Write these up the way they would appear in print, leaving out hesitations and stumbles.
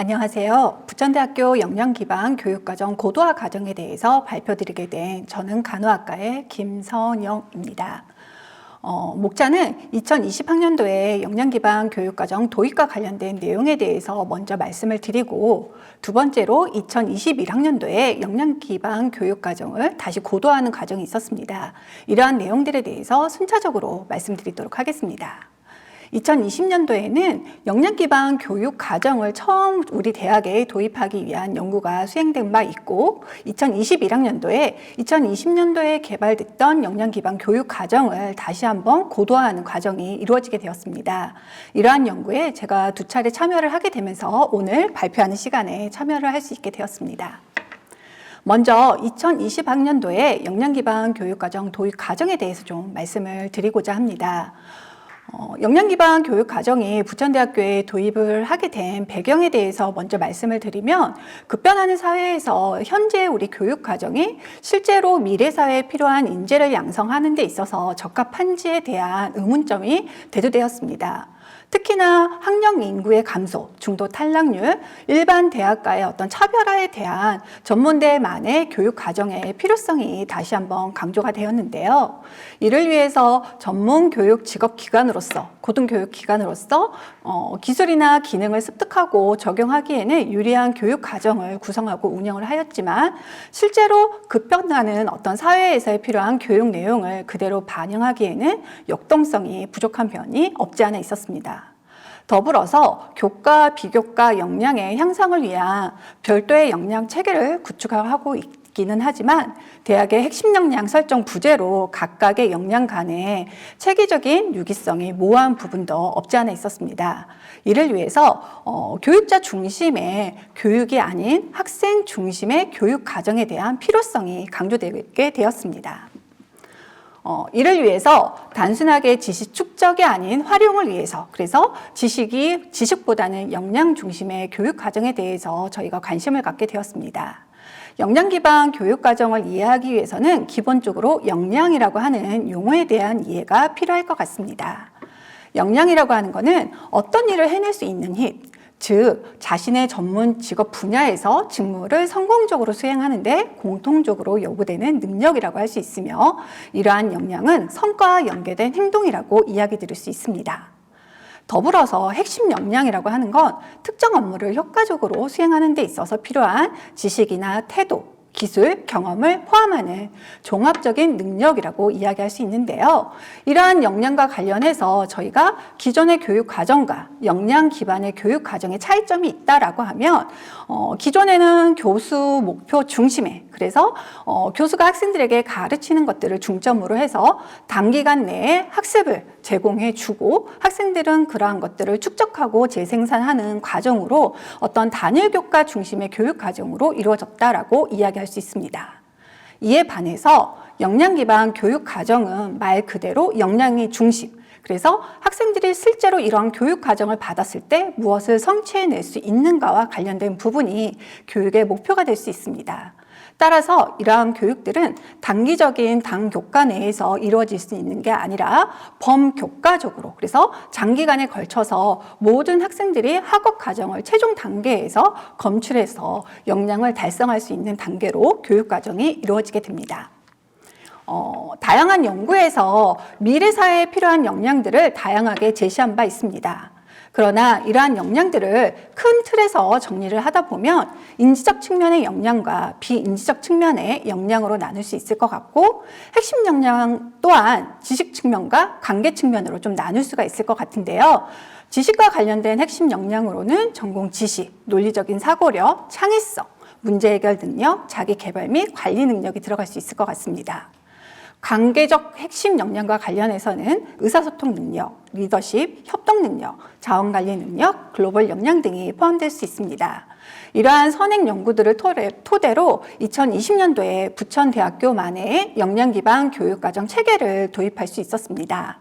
안녕하세요. 부천대학교 영양기반 교육과정 고도화 과정에 대해서 발표드리게 된 저는 간호학과의 김선영입니다. 목차는 2020학년도에 영양기반 교육과정 도입과 관련된 내용에 대해서 먼저 말씀을 드리고, 두 번째로 2021학년도에 영양기반 교육과정을 다시 고도화하는 과정이 있었습니다. 이러한 내용들에 대해서 순차적으로 말씀드리도록 하겠습니다. 2020년도에는 영양기반 교육과정을 처음 우리 대학에 도입하기 위한 연구가 수행된 바 있고, 2020년도에 개발됐던 영양기반 교육과정을 다시 한번 고도화하는 과정이 이루어지게 되었습니다. 이러한 연구에 제가 두 차례 참여를 하게 되면서 오늘 발표하는 시간에 참여를 할 수 있게 되었습니다. 먼저 2020학년도에 영양기반 교육과정 도입 과정에 대해서 좀 말씀을 드리고자 합니다. 영양기반 교육과정이 부천대학교에 도입을 하게 된 배경에 대해서 먼저 말씀을 드리면, 급변하는 사회에서 현재 우리 교육과정이 실제로 미래 사회에 필요한 인재를 양성하는 데 있어서 적합한지에 대한 의문점이 대두되었습니다. 특히나 학령 인구의 감소, 중도 탈락률, 일반 대학과의 어떤 차별화에 대한 전문대만의 교육 과정의 필요성이 다시 한번 강조가 되었는데요. 이를 위해서 전문 교육 직업 기관으로서, 고등교육 기관으로서 기술이나 기능을 습득하고 적용하기에는 유리한 교육 과정을 구성하고 운영을 하였지만, 실제로 급변하는 어떤 사회에서 필요한 교육 내용을 그대로 반영하기에는 역동성이 부족한 면이 없지 않아 있었습니다. 더불어서 교과, 비교과 역량의 향상을 위한 별도의 역량 체계를 구축하고 있기는 하지만, 대학의 핵심 역량 설정 부재로 각각의 역량 간의 체계적인 유기성이 모호한 부분도 없지 않아 있었습니다. 이를 위해서 교육자 중심의 교육이 아닌 학생 중심의 교육 과정에 대한 필요성이 강조되게 되었습니다. 이를 위해서 단순하게 지식 축적이 아닌 활용을 위해서, 그래서 지식보다는 역량 중심의 교육 과정에 대해서 저희가 관심을 갖게 되었습니다. 역량 기반 교육 과정을 이해하기 위해서는 기본적으로 역량이라고 하는 용어에 대한 이해가 필요할 것 같습니다. 역량이라고 하는 것은 어떤 일을 해낼 수 있는 힘, 즉 자신의 전문 직업 분야에서 직무를 성공적으로 수행하는 데 공통적으로 요구되는 능력이라고 할 수 있으며, 이러한 역량은 성과와 연계된 행동이라고 이야기 드릴 수 있습니다. 더불어서 핵심 역량이라고 하는 건 특정 업무를 효과적으로 수행하는 데 있어서 필요한 지식이나 태도, 기술, 경험을 포함하는 종합적인 능력이라고 이야기할 수 있는데요. 이러한 역량과 관련해서 저희가 기존의 교육 과정과 역량 기반의 교육 과정의 차이점이 있다라고 하면, 기존에는 교수 목표 중심에, 그래서 교수가 학생들에게 가르치는 것들을 중점으로 해서 단기간 내에 학습을 제공해 주고, 학생들은 그러한 것들을 축적하고 재생산하는 과정으로 어떤 단일 교과 중심의 교육 과정으로 이루어졌다라고 이야기할 수 있습니다. 이에 반해서 역량 기반 교육 과정은 말 그대로 역량이 중심, 그래서 학생들이 실제로 이러한 교육 과정을 받았을 때 무엇을 성취해낼 수 있는가와 관련된 부분이 교육의 목표가 될 수 있습니다. 따라서 이러한 교육들은 단기적인 단교과 내에서 이루어질 수 있는 게 아니라 범교과적으로, 그래서 장기간에 걸쳐서 모든 학생들이 학업 과정을 최종 단계에서 검출해서 역량을 달성할 수 있는 단계로 교육 과정이 이루어지게 됩니다. 다양한 연구에서 미래 사회에 필요한 역량들을 다양하게 제시한 바 있습니다. 그러나 이러한 역량들을 큰 틀에서 정리를 하다 보면 인지적 측면의 역량과 비인지적 측면의 역량으로 나눌 수 있을 것 같고, 핵심 역량 또한 지식 측면과 관계 측면으로 좀 나눌 수가 있을 것 같은데요. 지식과 관련된 핵심 역량으로는 전공 지식, 논리적인 사고력, 창의성, 문제 해결 능력, 자기 개발 및 관리 능력이 들어갈 수 있을 것 같습니다. 관계적 핵심 역량과 관련해서는 의사소통 능력, 리더십, 협동 능력, 자원관리 능력, 글로벌 역량 등이 포함될 수 있습니다. 이러한 선행 연구들을 토대로 2020년도에 부천대학교만의 역량 기반 교육과정 체계를 도입할 수 있었습니다.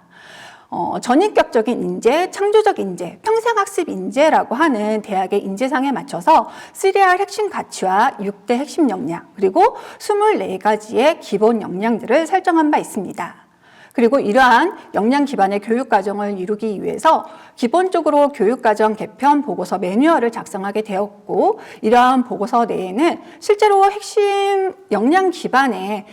전인격적인 인재, 창조적 인재, 평생학습 인재라고 하는 대학의 인재상에 맞춰서 3R 핵심 가치와 6대 핵심 역량, 그리고 24가지의 기본 역량들을 설정한 바 있습니다. 그리고 이러한 역량 기반의 교육 과정을 이루기 위해서 기본적으로 교육과정 개편 보고서 매뉴얼을 작성하게 되었고, 이러한 보고서 내에는 실제로 핵심 역량 기반의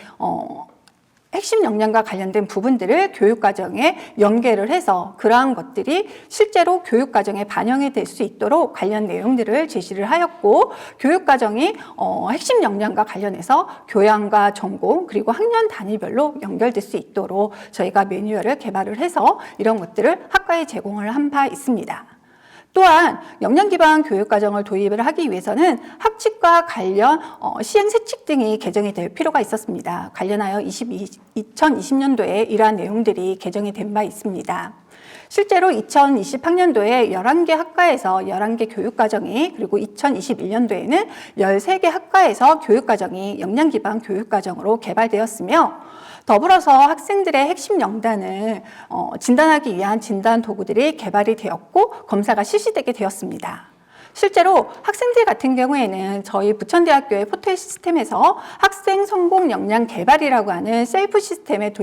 핵심 역량과 관련된 부분들을 교육과정에 연계를 해서 그러한 것들이 실제로 교육과정에 반영이 될 수 있도록 관련 내용들을 제시를 하였고, 교육과정이 핵심 역량과 관련해서 교양과 전공 그리고 학년 단위별로 연결될 수 있도록 저희가 매뉴얼을 개발을 해서 이런 것들을 학과에 제공을 한 바 있습니다. 또한 역량 기반 교육 과정을 도입을 하기 위해서는 학칙과 관련 시행 세칙 등이 개정이 될 필요가 있었습니다. 관련하여 2020년도에 이러한 내용들이 개정이 된 바 있습니다. 실제로 2020학년도에 11개 학과에서 11개 교육과정이, 그리고 2021년도에는 13개 학과에서 교육과정이 역량 기반 교육과정으로 개발되었으며, 더불어서 학생들의 핵심 영단을 진단하기 위한 진단 도구들이 개발이 되었고 검사가 실시되게 되었습니다. 실제로 학생들 같은 경우에는 저희 부천대학교의 포털 시스템에서 학생 성공 역량 개발이라고 하는 셀프 시스템에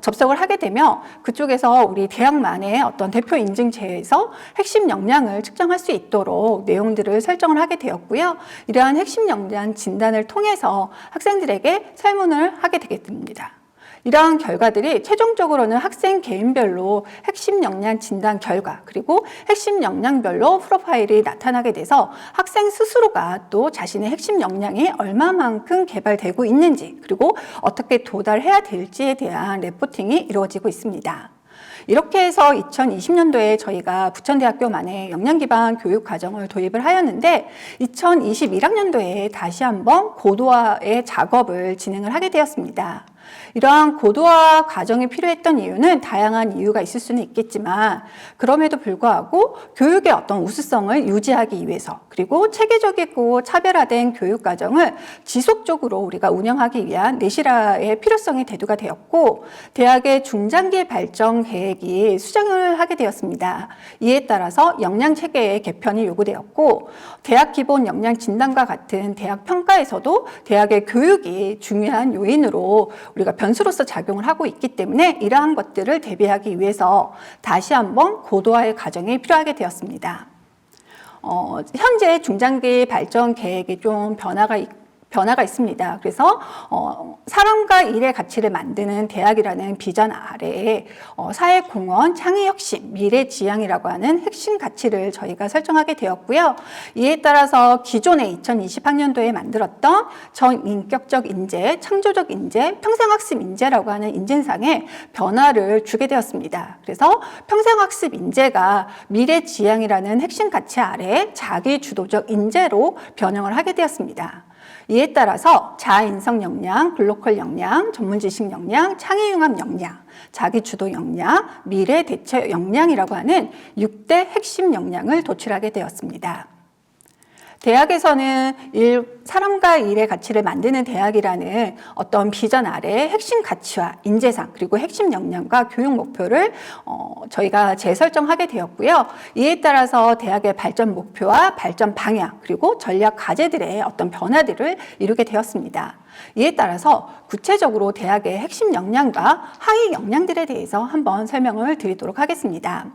접속을 하게 되면 그쪽에서 우리 대학만의 어떤 대표 인증제에서 핵심 역량을 측정할 수 있도록 내용들을 설정을 하게 되었고요. 이러한 핵심 역량 진단을 통해서 학생들에게 설문을 하게 되게 됩니다. 이러한 결과들이 최종적으로는 학생 개인별로 핵심 역량 진단 결과, 그리고 핵심 역량별로 프로파일이 나타나게 돼서 학생 스스로가 또 자신의 핵심 역량이 얼마만큼 개발되고 있는지, 그리고 어떻게 도달해야 될지에 대한 레포팅이 이루어지고 있습니다. 이렇게 해서 2020년도에 저희가 부천대학교만의 역량 기반 교육 과정을 도입을 하였는데, 2021학년도에 다시 한번 고도화의 작업을 진행을 하게 되었습니다. 이러한 고도화 과정이 필요했던 이유는 다양한 이유가 있을 수는 있겠지만, 그럼에도 불구하고 교육의 어떤 우수성을 유지하기 위해서, 그리고 체계적이고 차별화된 교육 과정을 지속적으로 우리가 운영하기 위한 내실화의 필요성이 대두가 되었고, 대학의 중장기 발전 계획이 수정을 하게 되었습니다. 이에 따라서 역량 체계의 개편이 요구되었고, 대학 기본 역량 진단과 같은 대학 평가에서도 대학의 교육이 중요한 요인으로 우리가 변수로서 작용을 하고 있기 때문에 이러한 것들을 대비하기 위해서 다시 한번 고도화의 과정이 필요하게 되었습니다. 현재 중장기 발전 계획에 좀 변화가 있습니다. 그래서 사람과 일의 가치를 만드는 대학이라는 비전 아래에 사회공헌, 창의혁신, 미래지향이라고 하는 핵심 가치를 저희가 설정하게 되었고요. 이에 따라서 기존에 2020학년도에 만들었던 전인격적 인재, 창조적 인재, 평생학습 인재라고 하는 인재상에 변화를 주게 되었습니다. 그래서 평생학습 인재가 미래지향이라는 핵심 가치 아래에 자기주도적 인재로 변형을 하게 되었습니다. 이에 따라서 자아인성 역량, 글로컬 역량, 전문지식 역량, 창의융합 역량, 자기주도 역량, 미래 대처 역량이라고 하는 6대 핵심 역량을 도출하게 되었습니다. 대학에서는 사람과 일의 가치를 만드는 대학이라는 어떤 비전 아래 핵심 가치와 인재상, 그리고 핵심 역량과 교육 목표를 저희가 재설정하게 되었고요. 이에 따라서 대학의 발전 목표와 발전 방향, 그리고 전략 과제들의 어떤 변화들을 이루게 되었습니다. 이에 따라서 구체적으로 대학의 핵심 역량과 하위 역량들에 대해서 한번 설명을 드리도록 하겠습니다.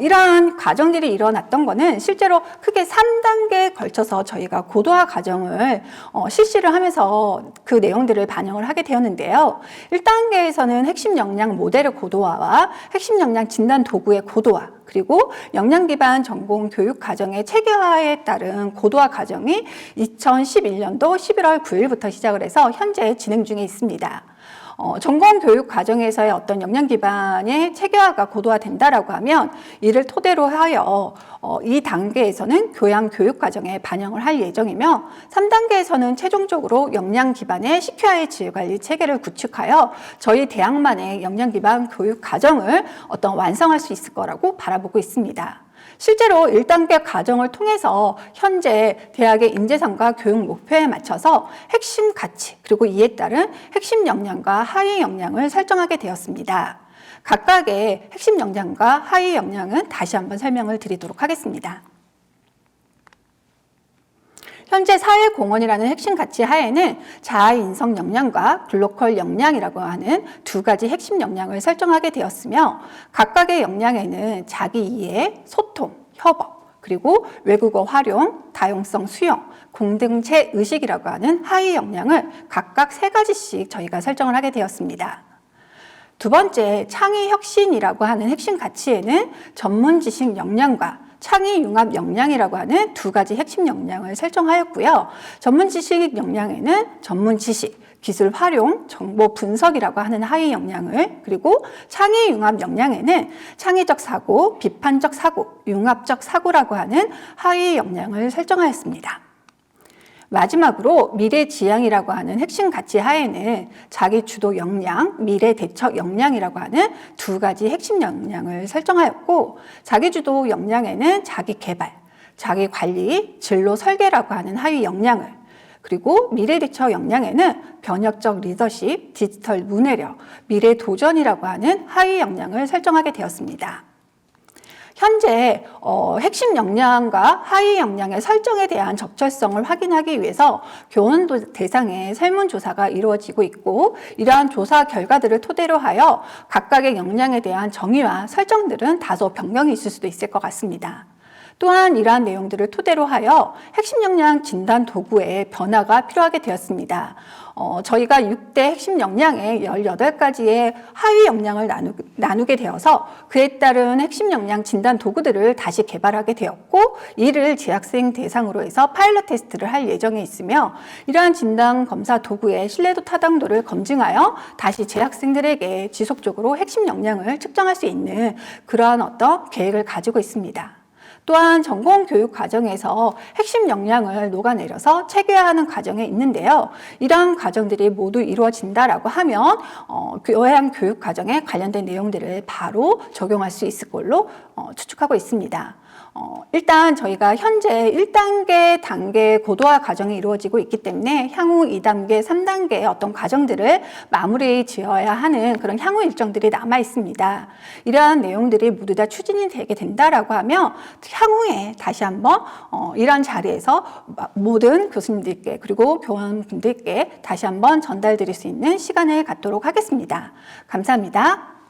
이러한 과정들이 일어났던 거는 실제로 크게 3단계에 걸쳐서 저희가 고도화 과정을 실시를 하면서 그 내용들을 반영을 하게 되었는데요. 1단계에서는 핵심 역량 모델의 고도화와 핵심 역량 진단 도구의 고도화, 그리고 역량 기반 전공 교육 과정의 체계화에 따른 고도화 과정이 2011년도 11월 9일부터 시작을 해서 현재 진행 중에 있습니다. 전공 교육 과정에서의 어떤 역량 기반의 체계화가 고도화된다라고 하면 이를 토대로 하여 이 단계에서는 교양 교육 과정에 반영을 할 예정이며, 3단계에서는 최종적으로 역량 기반의 CQI 질관리 체계를 구축하여 저희 대학만의 역량 기반 교육 과정을 완성할 수 있을 거라고 바라보고 있습니다. 실제로 1단계 과정을 통해서 현재 대학의 인재상과 교육 목표에 맞춰서 핵심 가치, 그리고 이에 따른 핵심 역량과 하위 역량을 설정하게 되었습니다. 각각의 핵심 역량과 하위 역량은 다시 한번 설명을 드리도록 하겠습니다. 현재 사회공헌이라는 핵심 가치 하에는 자아인성 역량과 글로컬 역량이라고 하는 두 가지 핵심 역량을 설정하게 되었으며, 각각의 역량에는 자기 이해, 소통, 협업, 그리고 외국어 활용, 다용성 수용, 공동체 의식이라고 하는 하위 역량을 각각 3가지씩 저희가 설정을 하게 되었습니다. 두 번째, 창의 혁신이라고 하는 핵심 가치에는 전문 지식 역량과 창의 융합 역량이라고 하는 두 가지 핵심 역량을 설정하였고요. 전문 지식 역량에는 전문 지식, 기술 활용, 정보 분석이라고 하는 하위 역량을, 그리고 창의 융합 역량에는 창의적 사고, 비판적 사고, 융합적 사고라고 하는 하위 역량을 설정하였습니다. 마지막으로 미래지향이라고 하는 핵심 가치 하에는 자기 주도 역량, 미래 대처 역량이라고 하는 두 가지 핵심 역량을 설정하였고, 자기 주도 역량에는 자기 개발, 자기 관리, 진로 설계라고 하는 하위 역량을, 그리고 미래 대처 역량에는 변혁적 리더십, 디지털 문해력, 미래 도전이라고 하는 하위 역량을 설정하게 되었습니다. 현재 핵심 역량과 하위 역량의 설정에 대한 적절성을 확인하기 위해서 교원 대상의 설문조사가 이루어지고 있고, 이러한 조사 결과들을 토대로 하여 각각의 역량에 대한 정의와 설정들은 다소 변경이 있을 수도 있을 것 같습니다. 또한 이러한 내용들을 토대로 하여 핵심 역량 진단 도구의 변화가 필요하게 되었습니다. 저희가 6대 핵심 역량의 18가지의 하위 역량을 나누게 되어서 그에 따른 핵심 역량 진단 도구들을 다시 개발하게 되었고, 이를 재학생 대상으로 해서 파일럿 테스트를 할 예정에 있으며, 이러한 진단 검사 도구의 신뢰도 타당도를 검증하여 다시 재학생들에게 지속적으로 핵심 역량을 측정할 수 있는 그러한 어떤 계획을 가지고 있습니다. 또한 전공 교육 과정에서 핵심 역량을 녹아내려서 체계화하는 과정에 있는데요. 이러한 과정들이 모두 이루어진다라고 하면 교양 교육 과정에 관련된 내용들을 바로 적용할 수 있을 걸로 추측하고 있습니다. 일단 저희가 현재 1단계 단계 고도화 과정이 이루어지고 있기 때문에 향후 2단계, 3단계의 어떤 과정들을 마무리 지어야 하는 그런 향후 일정들이 남아 있습니다. 이러한 내용들이 모두 다 추진이 되게 된다라고 하면 향후에 다시 한번 이러한 자리에서 모든 교수님들께 그리고 교원분들께 다시 한번 전달드릴 수 있는 시간을 갖도록 하겠습니다. 감사합니다.